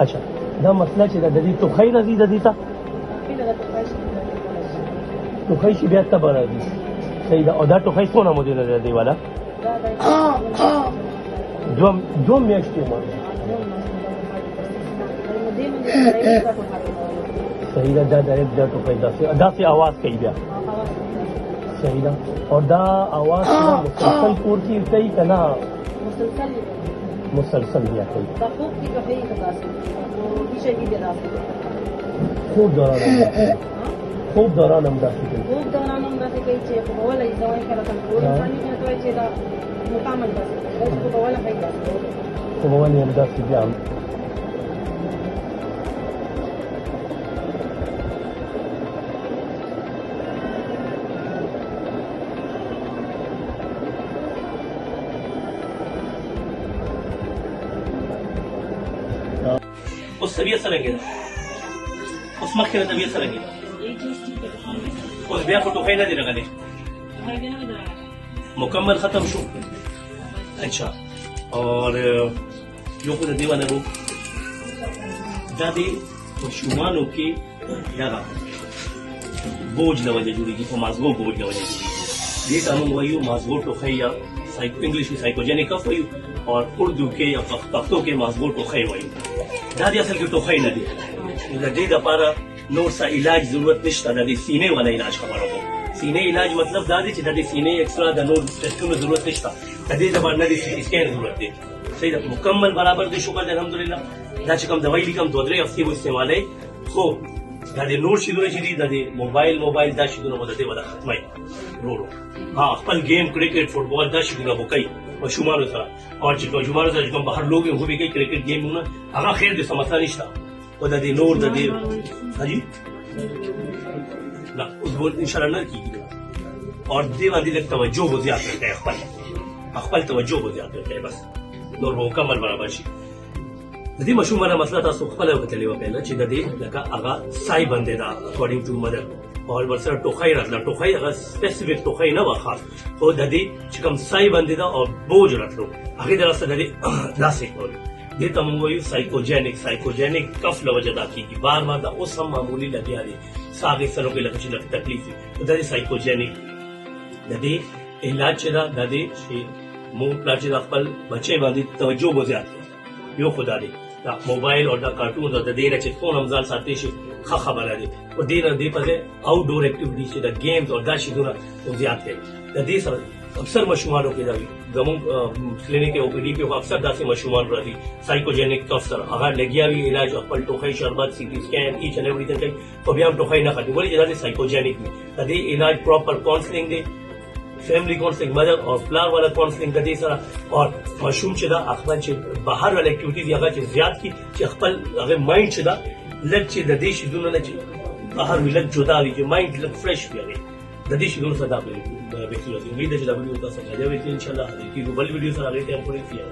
اچھا دا مسله چې د دې ټوخی راځي د دې ته ټوخی چې بیا تبه راځي صحیح ده او دا ټوخی څونه مودې نه دی والا دوه میاشتې ما صحیح ده دا ډایرکټ دا ټوخی داسې اواز کوي بیا صحیح ده او دا اواز مسلسل کور کې کوي که نه مسلسل بیا کوي خوب دوران هم داسې کوي چې په ولا یې ځوان کړه کنټرول ځاني ته توای چې دا مکمل داسې په ولا پیدا خو به ولې هم داسې بیا هم اوس طبیعت څرنګه ده اوس مخکې د طبیعت څرنګه ده اوس بیا خو ټوخی نه دی راغلی مکمل ختم شو اچھا اور یو خو د دې ونه روغ دا د ماشومانو کې دغه بوج له وجې جوړېږي په مازغو بوج له وجې جوړېږي دې ته موږ وایو مازغو ټوخی یا انګلیش کې سایکوجینک کف وایو اور اردو کې یا پښتو کې مازغو ټوخی وایو دا د اصل کې ټوخی نه دی د دې لپاره نور څه علاج ضرورت نشته د دې سینې والا علاج خبره کوم سینې علاج مطلب دا دی چې د دې سینې ایکسټرا د نور ټیسټونو ضرورت نشته د دې لپاره نه دی سکین ضرورت دی صحیح ده مکمل برابر دی شکر دی الحمدلله دا چې کوم دوايي لیکم 2-3 هفتې به استعمالوي خو دا د نور شیدونه چې دي د موبایل دا شیدونه به د دې ولا ختموي ورو ها خپل گیم کرکټ فوټبال دا شیدونه به کوي ماشومانو سره او چې ماشومانو سره کوم بهر لوګي هو به کوي کرکټ گیمونه هغه خیر دي سمسا نشته او د دې نور د دې حاجی لا اوس به ان شاء الله نه کیږي اور دې باندې لږ توجه به زیات کړئ خپل توجه به زیات کړئ بس نور به مکمل برابر شي د دې ماشومانو مسله تاسو خپل وکړلې و پیله چې د دې لکه هغه سای باندې دا اکورډینګ ټو مدر اور ورسره ټوخی راتله ټوخی هغه سپیسیفیک ټوخی نه و خاص خو د دې چې کوم سای باندې دا او بوج راتلو هغې د راسته د دې داسې کول دې ته موږ وایو سایکوجینک کف له وجه دا کېږي بار دا اوس هم معمولي لګیا دی څه هغې سره کې لکه چې لږ تکلیف وي د دې سایکوجینک د دې علاج چې دا د دې چې موږ پلار چې د خپل بچی باندې توجه به زیات کړي یو خو دا دی دا موبایل او دا کارټون د دې نه چې فون هم ځان ساتي شي ښه خبره دی او دې نه دې په ځای آوټ ډور اکټیویټي چې د گیمز او دا شیدونه زیات کوي د دې سره اکثر ماشومانو کې دا وي زموږ کلینیک او پی ډي کې اکثر داسې ماشومان راځي سایکوجینک کف سره هغه لګیا وي علاج خپل ټوخی شربت سی ټي سکین ایچ اینڈ ایوریثینګ کوي خو بیا هم ټوخی نه ختمي ولې چې دا سایکوجینک وي د دې علاج پراپر کاونسلینګ دی فیملی کاونسلینګ مدر او پلار والا کاونسلینګ د دې سره او ماشوم چې دا خپل چې بهر ول اکټیویټیز هغه چې زیات کی چې خپل هغه مایند چې دا لږ چې د دې شیدونه نه چې بهر ولګ جدا وي چې مایند لږ فرش وي د دې شیدونه سره دا به امید ده چې دا ویډیو تاسو ته ګټه وي ان شاء الله د دې بل ویډیو سره هغه ته پوری کیږي